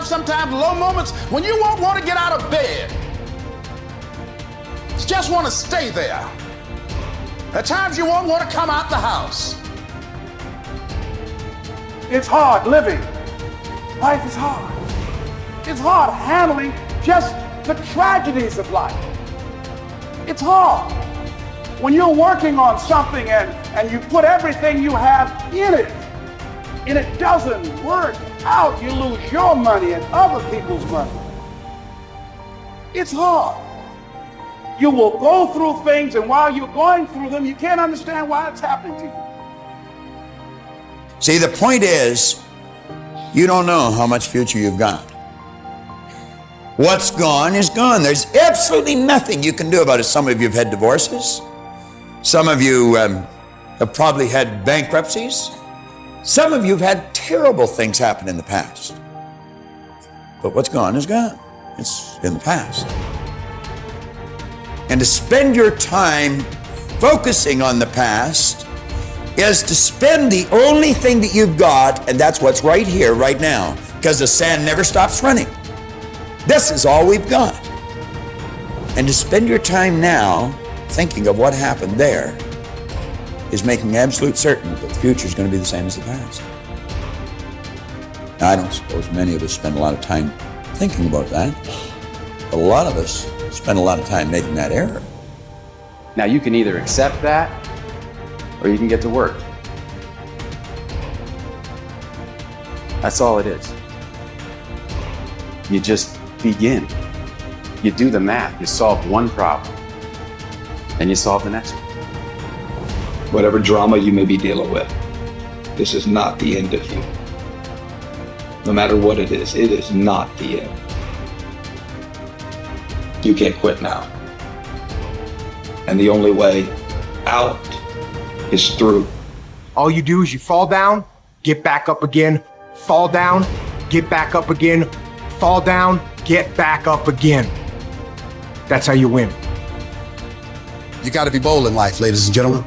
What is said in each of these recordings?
sometimes low moments when you won't want to get out of bed. You just want to stay there. At times you won't want to come out the house. It's hard living. Life is hard. It's hard handling just the tragedies of life. It's hard. When you're working on something and you put everything you have in it, and it doesn't work out, you lose your money and other people's money. It's hard. You will go through things, and while you're going through them, you can't understand why it's happening to you. See, the point is, you don't know how much future you've got. What's gone is gone. There's absolutely nothing you can do about it. Some of you have had divorces. Some of you have probably had bankruptcies. Some of you have had terrible things happen in the past. But what's gone is gone. It's in the past. And to spend your time focusing on the past is to spend the only thing that you've got, and that's what's right here, right now, because the sand never stops running. This is all we've got. And to spend your time now thinking of what happened there is making absolute certain that the future is going to be the same as the past. Now, I don't suppose many of us spend a lot of time thinking about that. A lot of us spend a lot of time making that error. Now, you can either accept that or you can get to work. That's all it is. You just begin. You do the math. You solve one problem, and you solve the next one. Whatever drama you may be dealing with, this is not the end of you. No matter what it is not the end. You can't quit now. And the only way out is through. All you do is you fall down, get back up again, fall down, get back up again, fall down, get back up again. That's how you win. You got to be bold in life, ladies and gentlemen.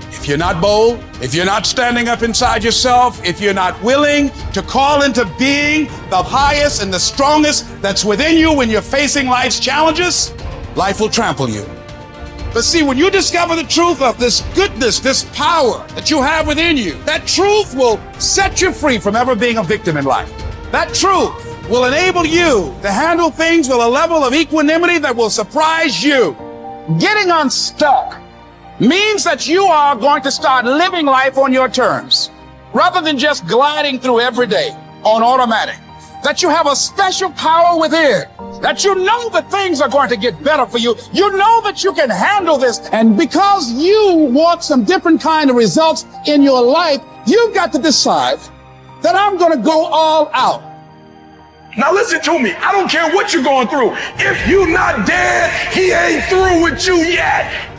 If you're not bold, if you're not standing up inside yourself, if you're not willing to call into being the highest and the strongest that's within you when you're facing life's challenges, life will trample you. But see, when you discover the truth of this goodness, this power that you have within you, that truth will set you free from ever being a victim in life. That truth will enable you to handle things with a level of equanimity that will surprise you. Getting unstuck means that you are going to start living life on your terms, rather than just gliding through every day on automatic. That you have a special power within, that you know that things are going to get better for you. You know that you can handle this. And because you want some different kind of results in your life, you've got to decide that I'm going to go all out. Now listen to me. I don't care what you're going through. If you're not dead, he ain't through with you yet.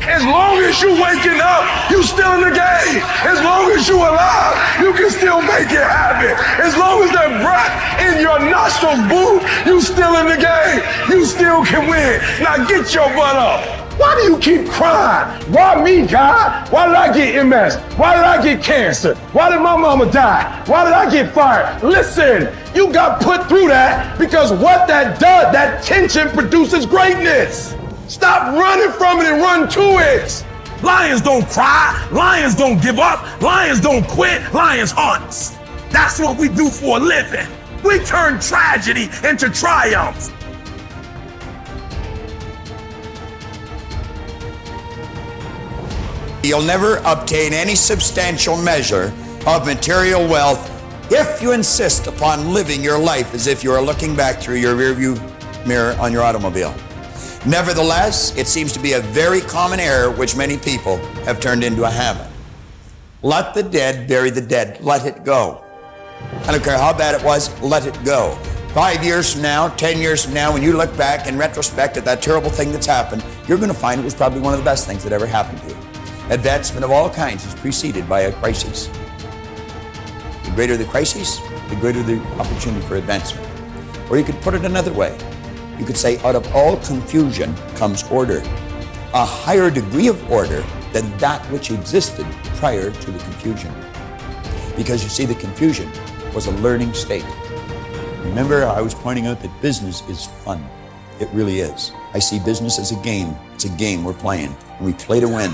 As long as you waking up, you still in the game. As long as you alive, you can still make it happen. As long as that breath in your nostrils move, you still in the game. You still can win. Now get your butt up. Why do you keep crying? Why me, God? Why did I get MS? Why did I get cancer? Why did my mama die? Why did I get fired? Listen, you got put through that because what that does, that tension produces greatness. Stop running from it and run to it. Lions don't cry. Lions don't give up. Lions don't quit. Lions hunt. That's what we do for a living. We turn tragedy into triumph. You'll never obtain any substantial measure of material wealth if you insist upon living your life as if you are looking back through your rearview mirror on your automobile. Nevertheless, it seems to be a very common error which many people have turned into a habit. Let the dead bury the dead. Let it go. I don't care how bad it was, let it go. 5 years from now, 10 years from now, when you look back in retrospect at that terrible thing that's happened, you're going to find it was probably one of the best things that ever happened to you. Advancement of all kinds is preceded by a crisis. The greater the crisis, the greater the opportunity for advancement. Or you could put it another way. You could say, out of all confusion comes order, a higher degree of order than that which existed prior to the confusion. Because you see, the confusion was a learning state. Remember, I was pointing out that business is fun. It really is. I see business as a game. It's a game we're playing, and we play to win.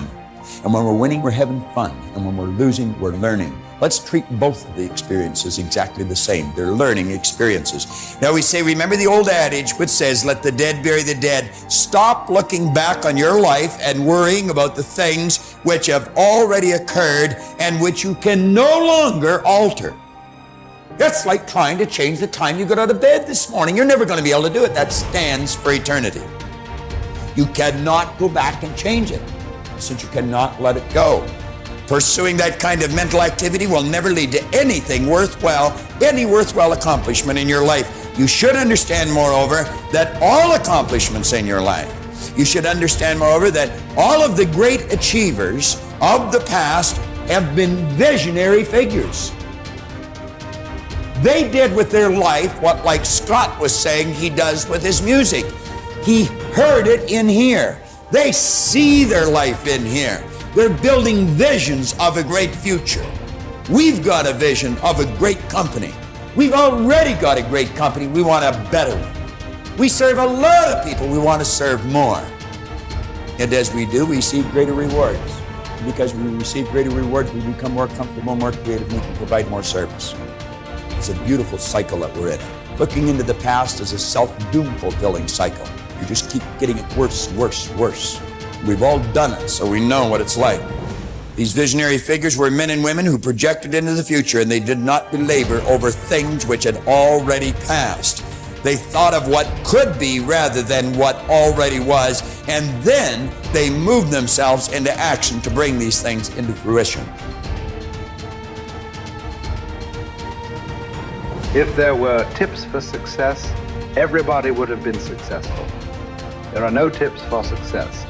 And when we're winning, we're having fun. And when we're losing, we're learning. Let's treat both of the experiences exactly the same. They're learning experiences. Now we say, remember the old adage which says, let the dead bury the dead. Stop looking back on your life and worrying about the things which have already occurred and which you can no longer alter. That's like trying to change the time you got out of bed this morning. You're never going to be able to do it. That stands for eternity. You cannot go back and change it, since you cannot let it go. Pursuing that kind of mental activity will never lead to anything worthwhile, any worthwhile accomplishment in your life. You should understand, moreover, that all accomplishments in your life, you should understand, moreover, that all of the great achievers of the past have been visionary figures. They did with their life what, like Scott was saying, he does with his music. He heard it in here. They see their life in here. They're building visions of a great future. We've got a vision of a great company. We've already got a great company. We want a better one. We serve a lot of people. We want to serve more. And as we do, we receive greater rewards. Because we receive greater rewards, we become more comfortable, more creative, and we can provide more service. It's a beautiful cycle that we're in. Looking into the past is a self-doom fulfilling cycle. You just keep getting it worse, worse, worse. We've all done it, so we know what it's like. These visionary figures were men and women who projected into the future, and they did not belabor over things which had already passed. They thought of what could be rather than what already was, and then they moved themselves into action to bring these things into fruition. If there were tips for success, everybody would have been successful. There are no tips for success.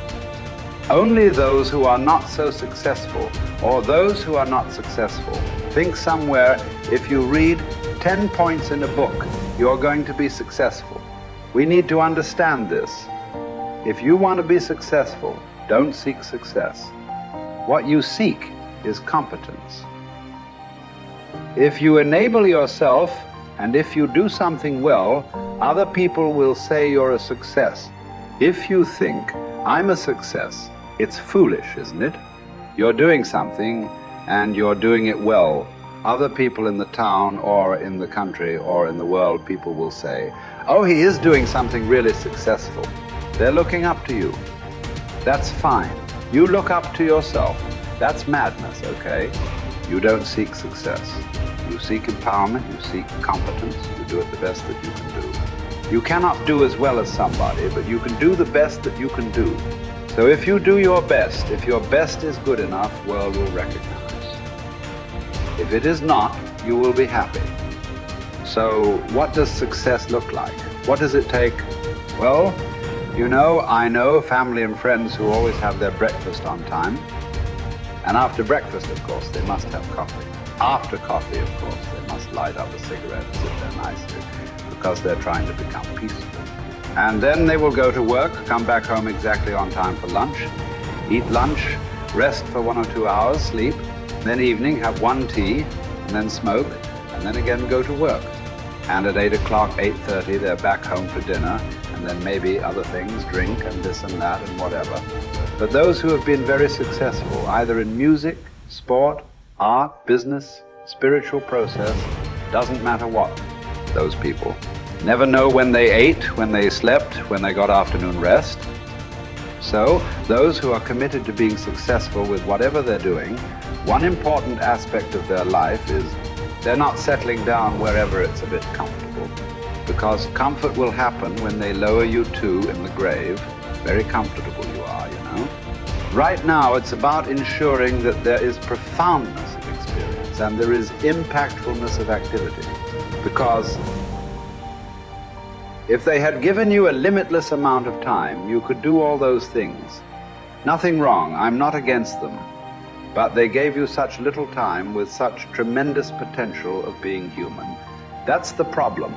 Only those who are not so successful, or those who are not successful, think somewhere if you read 10 points in a book, you're going to be successful. We need to understand this. If you want to be successful, don't seek success. What you seek is competence. If you enable yourself, and if you do something well, other people will say you're a success. If you think, I'm a success, it's foolish, isn't it? You're doing something, and you're doing it well. Other people in the town, or in the country, or in the world, people will say, oh, he is doing something really successful. They're looking up to you. That's fine. You look up to yourself. That's madness, okay? You don't seek success. You seek empowerment, you seek competence, you do it the best that you can do. You cannot do as well as somebody, but you can do the best that you can do. So if you do your best, if your best is good enough, world will recognize. If it is not, you will be happy. So what does success look like? What does it take? Well, you know, I know family and friends who always have their breakfast on time. And after breakfast, of course, they must have coffee. After coffee, of course, they must light up a cigarette and sit there nicely because they're trying to become peaceful. And then they will go to work, come back home exactly on time for lunch, eat lunch, rest for 1 or 2 hours, sleep, then evening have 1 tea, and then smoke, and then again go to work. And at 8 o'clock, 8:30, they're back home for dinner, and then maybe other things, drink and this and that and whatever. But those who have been very successful, either in music, sport, art, business, spiritual process, doesn't matter what, those people never know when they ate, when they slept, when they got afternoon rest. So those who are committed to being successful with whatever they're doing, one important aspect of their life is they're not settling down wherever it's a bit comfortable, because comfort will happen when they lower you too in the grave. Very comfortable you are, you know. Right now, it's about ensuring that there is profoundness of experience and there is impactfulness of activity. Because if they had given you a limitless amount of time, you could do all those things. Nothing wrong, I'm not against them. But they gave you such little time with such tremendous potential of being human. That's the problem.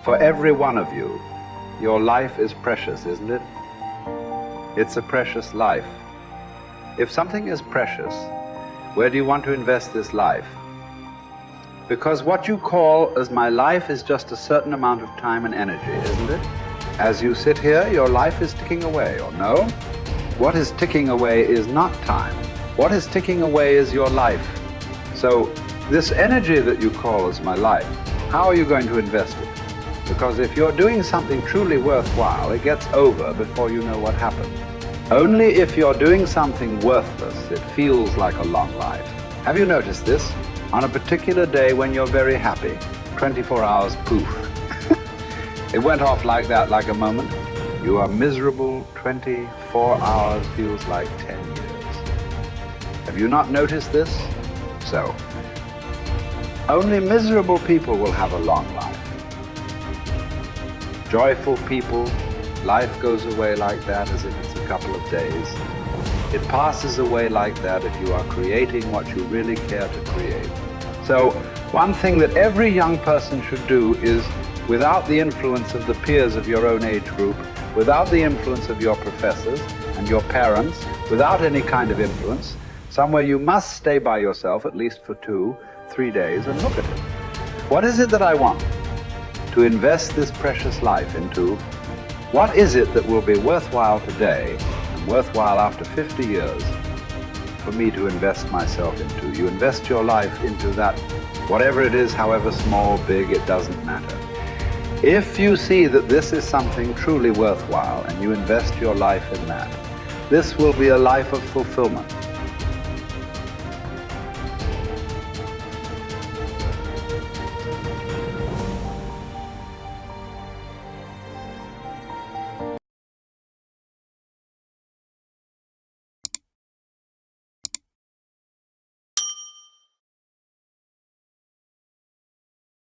For every one of you, your life is precious, isn't it? It's a precious life. If something is precious, where do you want to invest this life? Because what you call as my life is just a certain amount of time and energy, isn't it? As you sit here, your life is ticking away, or no? What is ticking away is not time. What is ticking away is your life. So this energy that you call as my life, how are you going to invest it? Because if you're doing something truly worthwhile, it gets over before you know what happened. Only if you're doing something worthless, it feels like a long life. Have you noticed this? On a particular day when you're very happy, 24 hours, poof. It went off like that, like a moment. You are miserable, 24 hours feels like 10 years. Have you not noticed this? So, only miserable people will have a long life. Joyful people, life goes away like that as if it's a couple of days. It passes away like that if you are creating what you really care to create. So, one thing that every young person should do is, without the influence of the peers of your own age group, without the influence of your professors and your parents, without any kind of influence, somewhere you must stay by yourself at least for 2-3 days and look at it. What is it that I want to invest this precious life into? What is it that will be worthwhile today and worthwhile after 50 years for me to invest myself into? You invest your life into that, whatever it is, however small, big, it doesn't matter. If you see that this is something truly worthwhile and you invest your life in that, this will be a life of fulfillment.